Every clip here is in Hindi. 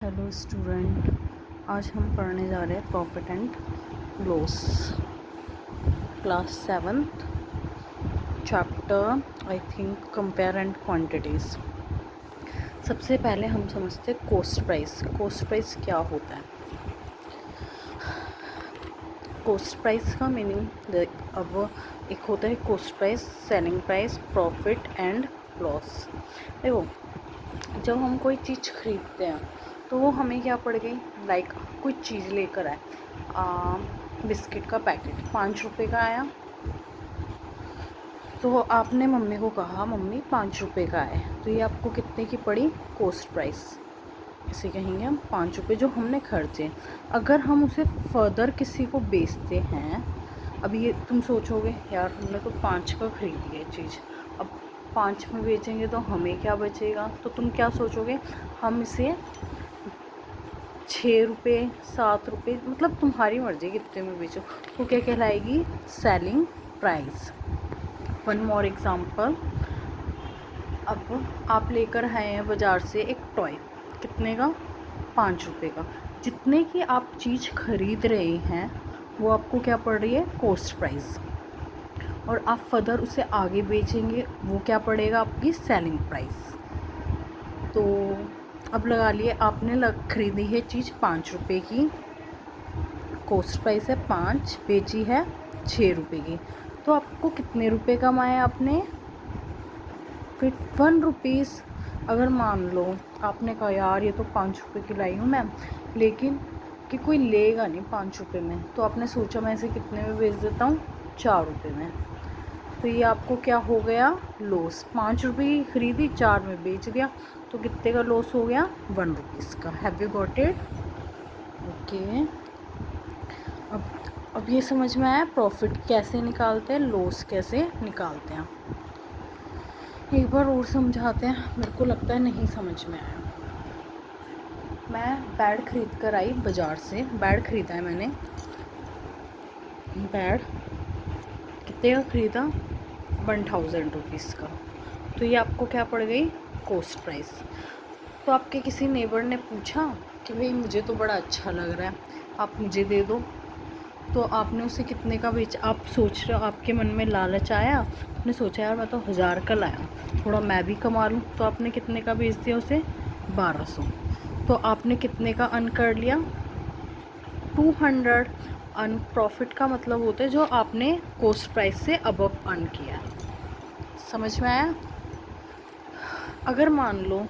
हेलो स्टूडेंट, आज हम पढ़ने जा रहे हैं profit and loss, class 7th, chapter I think compare and quantities. सबसे पहले हम समझते हैं कॉस्ट प्राइस। कॉस्ट प्राइस क्या होता है? कॉस्ट प्राइस का मीनिंग अब एक होता है cost price, selling price, profit and loss. देखो, जब हम कोई चीज़ खरीदते हैं तो वो हमें क्या पड़ गई, लाइक कोई चीज़ लेकर आए, बिस्किट का पैकेट 5 रुपये का आया, तो आपने मम्मी को कहा मम्मी 5 रुपये का है, तो ये आपको कितने की पड़ी? Cost price. इसे कहेंगे हम 5 रुपये जो हमने खर्चे। अगर हम उसे फर्दर किसी को बेचते हैं, अब ये तुम सोचोगे यार हमने तो 5 का खरीदी है चीज़, अब 5 में बेचेंगे तो हमें क्या बचेगा? तो तुम क्या सोचोगे, हम इसे 6 रुपये 7 रुपये, मतलब तुम्हारी मर्ज़ी कितने में बेचो, तो क्या कहलाएगी? Selling price. One more example, अब आप लेकर आए हैं बाज़ार से एक टॉय, कितने का? 5 रुपये का। जितने की आप चीज़ खरीद रहे हैं वो आपको क्या पड़ रही है? Cost price. और आप फर्दर उसे आगे बेचेंगे, वो क्या पड़ेगा? आपकी सेलिंग प्राइस। तो अब लगा लिए आपने खरीदी है चीज़ 5 रुपये की, कॉस्ट प्राइस है 5, बेची है 6 रुपये की, तो आपको कितने रुपए कमाए आपने? फिर 1 रुपीज़। अगर मान लो आपने कहा यार ये तो 5 रुपये की लाई हूँ मैम, लेकिन कि कोई लेगा नहीं 5 रुपये में, तो आपने सोचा मैं इसे कितने में बेच देता हूँ? 4 रुपये में। तो ये आपको क्या हो गया? लॉस। 5 रुपये की खरीदी, 4 में बेच दिया, तो कितने का लॉस हो गया? 1 रुपीज़ का। Have you got it? Okay. अब ये समझ में आया प्रॉफिट कैसे निकालते हैं, लॉस कैसे निकालते हैं। एक बार और समझाते हैं, मेरे को लगता है नहीं समझ में आया। मैं बैड खरीद कर आई बाज़ार से, बैड ख़रीदा है मैंने, बैड कितने का ख़रीदा? 1000 रुपीज़ का। तो ये आपको क्या पड़ गई? Cost price. तो आपके किसी नेबर ने पूछा कि भाई मुझे तो बड़ा अच्छा लग रहा है, आप मुझे दे दो, तो आपने उसे कितने का बेचा? आप सोच रहे हो, आपके मन में लालच आया, आपने सोचा यार मैं तो 1000 का लाया, थोड़ा मैं भी कमा लूँ, तो आपने कितने का बेच दिया उसे? 1200। तो आपने कितने का अर्न कर लिया? 200। अर्न प्रॉफिट का मतलब होता है जो आपने कॉस्ट प्राइस से अबव अर्न किया। समझ में आया? अगर मान लो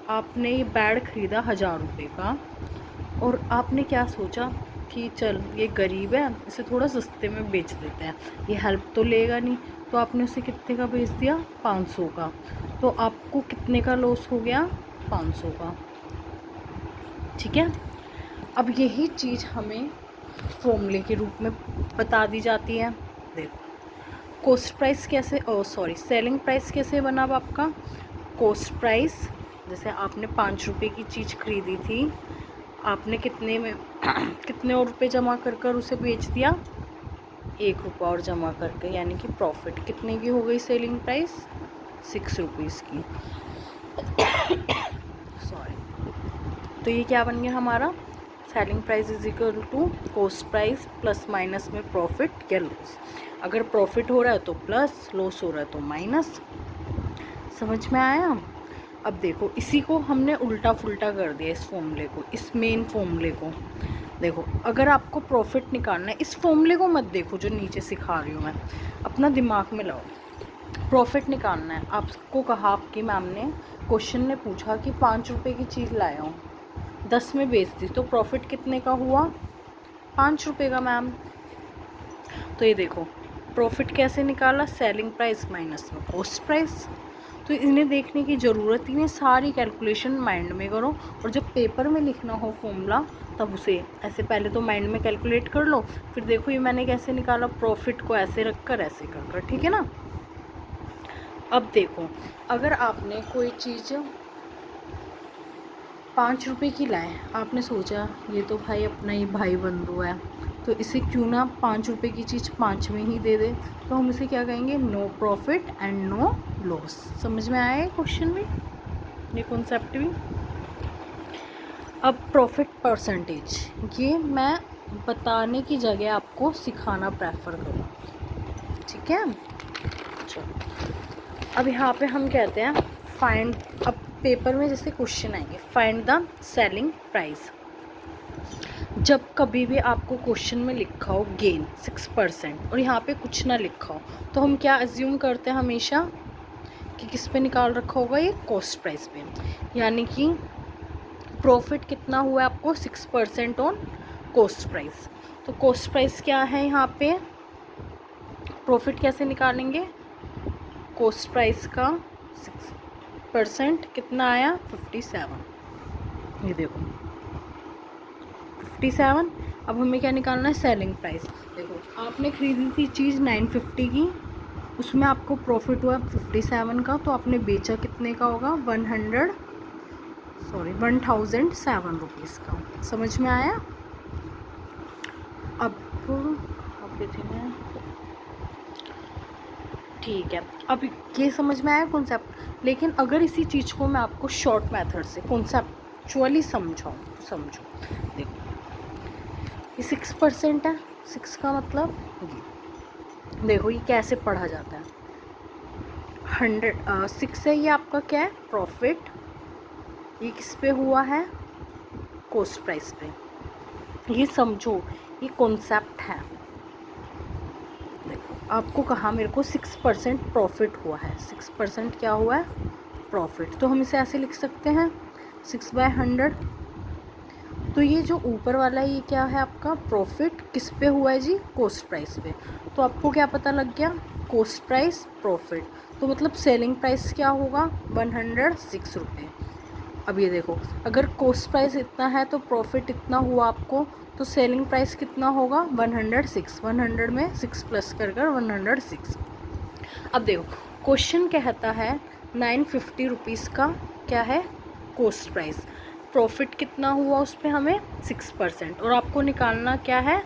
आपने ये बैड ख़रीदा 1000 रुपये का, और आपने क्या सोचा कि चल ये गरीब है, इसे थोड़ा सस्ते में बेच देते हैं, ये हेल्प तो लेगा नहीं, तो आपने उसे कितने का बेच दिया? 500 का। तो आपको कितने का लॉस हो गया? 500 का। ठीक है। अब यही चीज़ हमें फॉर्मूले के रूप में बता दी जाती है। देखो, कॉस्ट प्राइस कैसे, सेलिंग प्राइस कैसे बना? अब आपका कॉस्ट प्राइस, जैसे आपने 5 रुपये की चीज़ खरीदी थी, आपने कितने में कितने और रुपये जमा कर कर उसे बेच दिया? 1 रुपया और जमा करके, यानी कि प्रॉफिट कितने की हो गई? सेलिंग प्राइस 6 रुपीज़ की। सॉरी। तो ये क्या बन गया हमारा? Selling price is equal to cost price plus minus में प्रॉफिट या लॉस। अगर प्रॉफिट हो रहा है तो प्लस, लॉस हो रहा है तो माइनस। समझ में आया? अब देखो, इसी को हमने उल्टा फुल्टा कर दिया, इस फॉर्मूले को, इस मेन फॉर्मूले को। देखो, अगर आपको प्रॉफिट निकालना है, इस फॉर्मूले को मत देखो जो नीचे सिखा रही हूँ मैं, अपना दिमाग में लाओ। प्रॉफिट निकालना है, आपको कहा आपकी मैम ने, क्वेश्चन ने पूछा कि 5 रुपये की चीज़ लाया हूँ, 10 में बेच दी, तो प्रॉफिट कितने का हुआ? 5 रुपये का मैम। तो ये देखो, प्रॉफिट कैसे निकाला? सेलिंग प्राइस माइनस में कॉस्ट प्राइस। तो इन्हें देखने की ज़रूरत ही नहीं, सारी कैलकुलेशन माइंड में करो, और जब पेपर में लिखना हो फॉर्मूला तब उसे ऐसे पहले तो माइंड में कैलकुलेट कर लो, फिर देखो ये मैंने कैसे निकाला, प्रॉफिट को ऐसे रख कर ऐसे कर कर। ठीक है ना? अब देखो, अगर आपने कोई चीज़ 5 रुपये की लाए, आपने सोचा ये तो भाई अपना ही भाई बंधु है, तो इसे क्यों ना 5 रुपये की चीज़ 5 में ही दे दे, तो हम इसे क्या कहेंगे? No profit and no loss. समझ में आया है क्वेश्चन में ये कॉन्सेप्ट भी? अब प्रॉफिट परसेंटेज, ये मैं बताने की जगह आपको सिखाना प्रेफर करूँ, ठीक है। चलो अब यहाँ पे हम कहते हैं फाइंड, अब पेपर में जैसे क्वेश्चन आएंगे फाइंड द सेलिंग प्राइस। जब कभी भी आपको क्वेश्चन में लिखा हो गेन 6% और यहाँ पे कुछ ना लिखा हो, तो हम क्या अज्यूम करते हैं हमेशा कि किस पे निकाल रखा होगा, ये कॉस्ट प्राइस पे। यानी कि प्रॉफिट कितना हुआ है आपको 6% ऑन कॉस्ट प्राइस। तो कॉस्ट प्राइस क्या है यहाँ पे, प्रॉफिट कैसे निकालेंगे, कॉस्ट प्राइस का 6% कितना आया 57, ये देखो 57। अब हमें क्या निकालना है, सेलिंग प्राइस। देखो आपने खरीदी थी चीज़ 950 की, उसमें आपको प्रॉफिट हुआ 57 का, तो आपने बेचा कितने का होगा 1007 रुपीज़ का। समझ में आया। अब मैं ठीक है, अब ये समझ में आया कॉन्सेप्ट। लेकिन अगर इसी चीज़ को मैं आपको शॉर्ट मेथड से कॉन्सेप्चुअली समझाऊँ तो समझो। देखो ये 6% है, 6 का मतलब ये देखो ये कैसे पढ़ा जाता है, 6 है, ये आपका क्या है प्रॉफिट, ये किस पे हुआ है कॉस्ट प्राइस पे। ये समझो ये कॉन्सेप्ट है। देखो आपको कहा मेरे को 6% प्रॉफिट हुआ है, 6% क्या हुआ है प्रॉफिट, तो हम इसे ऐसे लिख सकते हैं 6/100। तो ये जो ऊपर वाला ये क्या है आपका प्रॉफिट किस पे हुआ है जी, कॉस्ट प्राइस पे। तो आपको क्या पता लग गया, कॉस्ट प्राइस प्रॉफिट, तो मतलब सेलिंग प्राइस क्या होगा 106 रुपये। अब ये देखो अगर कॉस्ट प्राइस इतना है तो प्रॉफिट इतना हुआ आपको, तो सेलिंग प्राइस कितना होगा 106, 100 में 6 प्लस कर 106। अब देखो क्वेश्चन कहता है 950 रुपीज़ का क्या है कॉस्ट प्राइस, प्रॉफिट कितना हुआ उस पर हमें 6%, और आपको निकालना क्या है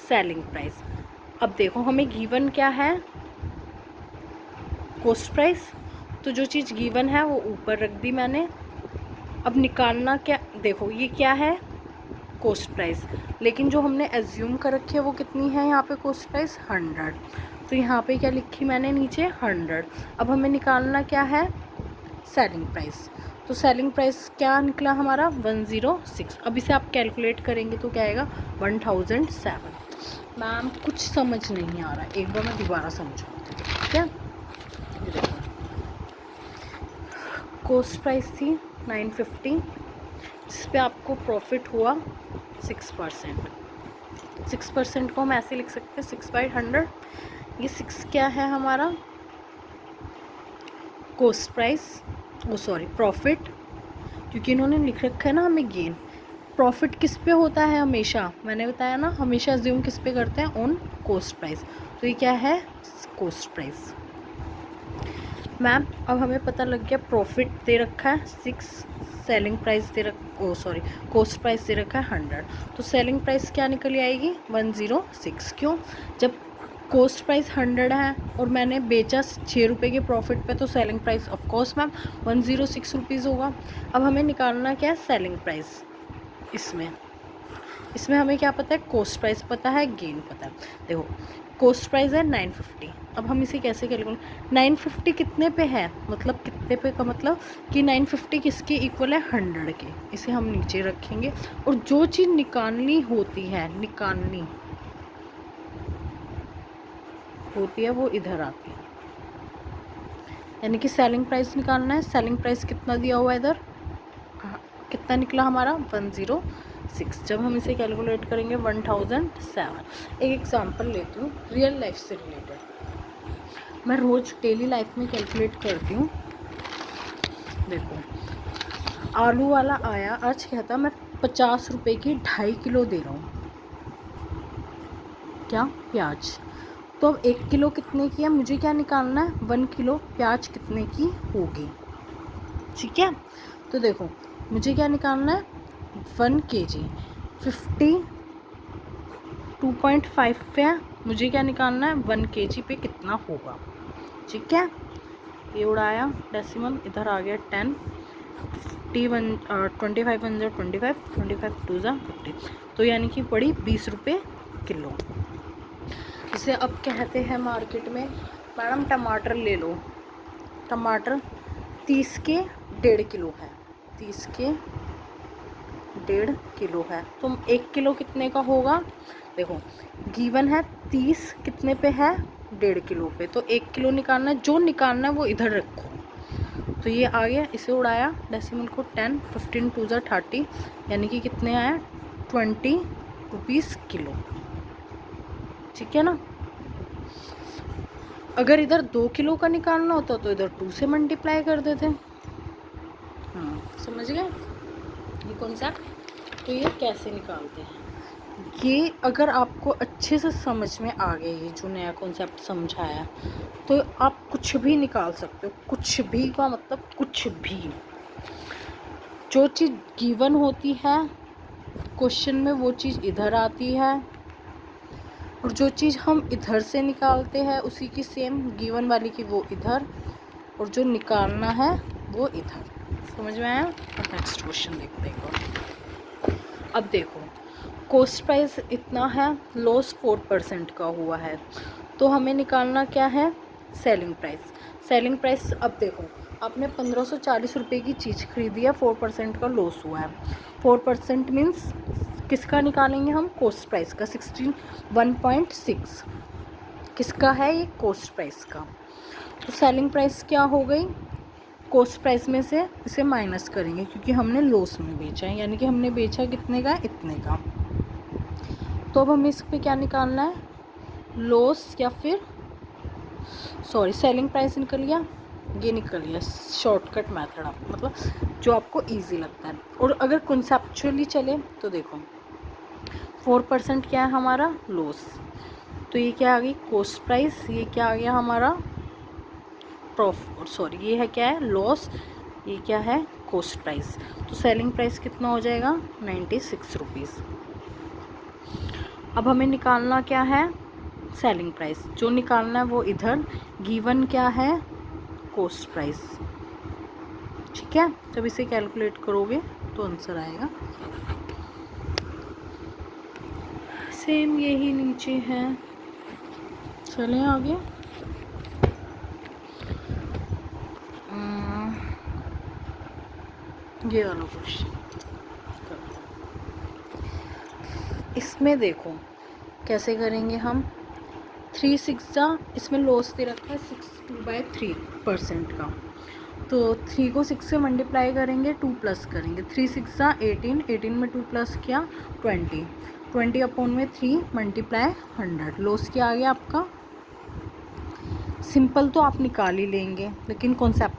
सेलिंग प्राइस। अब देखो हमें गिवन क्या है कॉस्ट प्राइस, तो जो चीज़ गिवन है वो ऊपर रख दी मैंने। अब निकालना क्या, देखो ये क्या है कॉस्ट प्राइस, लेकिन जो हमने एज्यूम कर रखी है वो कितनी है यहाँ पे कॉस्ट प्राइस 100, तो यहाँ पे क्या लिखी मैंने नीचे 100। अब हमें निकालना क्या है सेलिंग प्राइस, तो सेलिंग प्राइस क्या निकला हमारा 106। अब इसे आप कैलकुलेट करेंगे तो क्या आएगा 1007। मैम कुछ समझ नहीं आ रहा, एक बार मैं दोबारा समझाऊँ ठीक है। कॉस्ट प्राइस थी 950, जिस पे आपको प्रॉफिट हुआ 6%। 6% को हम ऐसे लिख सकते हैं 6/100। ये 6 क्या है हमारा कॉस्ट प्राइस, ओ सॉरी प्रॉफिट, क्योंकि इन्होंने लिख रखा है ना हमें गेन। प्रॉफिट किस पे होता है हमेशा, मैंने बताया ना हमेशा अज्यूम किस पे करते हैं ऑन कॉस्ट प्राइस, तो ये क्या है कॉस्ट प्राइस। मैम अब हमें पता लग गया प्रॉफिट दे रखा है 6, सेलिंग प्राइस दे कॉस्ट प्राइस दे रखा है 100, तो सेलिंग प्राइस क्या निकल आएगी 106। क्यों, जब कॉस्ट प्राइस 100 है और मैंने बेचा 6 रुपये के प्रॉफिट पे, तो selling price of course ma'am 106 rupees होगा। अब हमें निकालना क्या है सेलिंग प्राइस, इसमें हमें क्या पता है कॉस्ट प्राइस पता है गेन पता है। देखो कॉस्ट प्राइस है 950, अब हम इसे कैसे कैलकुलेट, 950 कितने पे है, मतलब कितने पे का मतलब कि 950 किसके इक्वल है 100 के, इसे हम नीचे रखेंगे। और जो चीज़ निकालनी होती है वो इधर आती है, यानी कि सेलिंग प्राइस निकालना है। सेलिंग प्राइस कितना दिया हुआ है इधर, कितना निकला हमारा 106। जब हम इसे कैलकुलेट करेंगे 1007। एक एग्जांपल लेती हूँ रियल लाइफ से रिलेटेड, मैं रोज़ डेली लाइफ में कैलकुलेट करती हूँ। देखो आलू वाला आया, आज कहता मैं 50 रुपये की 2.5 किलो दे रहा हूँ, क्या प्याज, तो अब 1 किलो कितने की है, मुझे क्या निकालना है 1 किलो प्याज कितने की होगी, ठीक है। तो देखो मुझे क्या निकालना है 1 kg 52.5 पे है, मुझे क्या निकालना है 1 kg पे कितना होगा, ठीक है। ये उड़ाया डेसिमल, इधर आ गया 10, 25 वन 25, 25 टू 50, तो यानी कि पड़ी 20 रुपये किलो। इसे अब कहते हैं मार्केट में, मैडम टमाटर ले लो, टमाटर 30 के 1.5 किलो है, 30 के 1.5 किलो है, तो 1 किलो कितने का होगा? देखो गिवन है 30 कितने पे है, 1.5 किलो पे, तो 1 किलो निकालना है, जो निकालना है वो इधर रखो। तो ये आ गया, इसे उड़ाया डेसिमल को 10, 15 टू 30, यानी कि कितने आया 20 रुपीज़ किलो। ठीक है ना। अगर इधर 2 किलो का निकालना होता तो इधर 2 से मल्टीप्लाई कर देते। हाँ समझ गए ये कॉन्सेप्ट। तो ये कैसे निकालते हैं, ये अगर आपको अच्छे से समझ में आ गया, ये जो नया कॉन्सेप्ट समझाया, तो आप कुछ भी निकाल सकते हो। कुछ भी का मतलब कुछ भी, जो चीज़ गिवन होती है क्वेश्चन में वो चीज़ इधर आती है, और जो चीज़ हम इधर से निकालते हैं उसी की सेम गिवन वाली की वो इधर, और जो निकालना है वो इधर। समझ में आया। अब नेक्स्ट क्वेश्चन देखते हैं। अब देखो कॉस्ट प्राइस इतना है, लॉस 4% का हुआ है, तो हमें निकालना क्या है, सेलिंग प्राइस। सेलिंग प्राइस, अब देखो आपने 1540 रुपये की चीज़ खरीदी है, 4% का लॉस हुआ है। 4% मीन्स किसका निकालेंगे हम, कॉस्ट प्राइस का, 1.6 किसका है ये, कॉस्ट प्राइस का। तो सेलिंग प्राइस क्या हो गई, कॉस्ट प्राइस में से इसे माइनस करेंगे क्योंकि हमने लॉस में बेचा है, यानी कि हमने बेचा कितने का, इतने का। तो अब हमें इस पे क्या निकालना है, लॉस या फिर सॉरी सेलिंग प्राइस निकल गया, ये निकल गया शॉर्टकट मेथड, आप मतलब जो आपको इजी लगता है। और अगर कॉन्सेप्चुअली चले तो देखो 4% क्या है हमारा, लॉस, तो ये क्या आ गई कॉस्ट प्राइस, ये क्या आ गया हमारा प्रॉफिट, सॉरी ये है क्या है लॉस, ये क्या है कॉस्ट प्राइस। तो सेलिंग प्राइस कितना हो जाएगा 96 रुपीज़। अब हमें निकालना क्या है, सेलिंग प्राइस, जो निकालना है वो इधर, गिवन क्या है कॉस्ट प्राइस। ठीक है, जब इसे कैलकुलेट करोगे तो आंसर आएगा सेम, यही नीचे है। चलें आगे। ये वाला क्वेश्चन, इसमें देखो कैसे करेंगे हम, 3 6 इसमें लॉस दे रखा है 62/3% का, तो 3 को 6 से मल्टीप्लाई करेंगे, 2 प्लस करेंगे, 3 6 18, 18 में 2 प्लस किया 20, 20 अपॉन में 3 मल्टीप्लाई 100, लॉस क्या आ गया आपका। सिंपल तो आप निकाल ही लेंगे, लेकिन कॉन्सेप्ट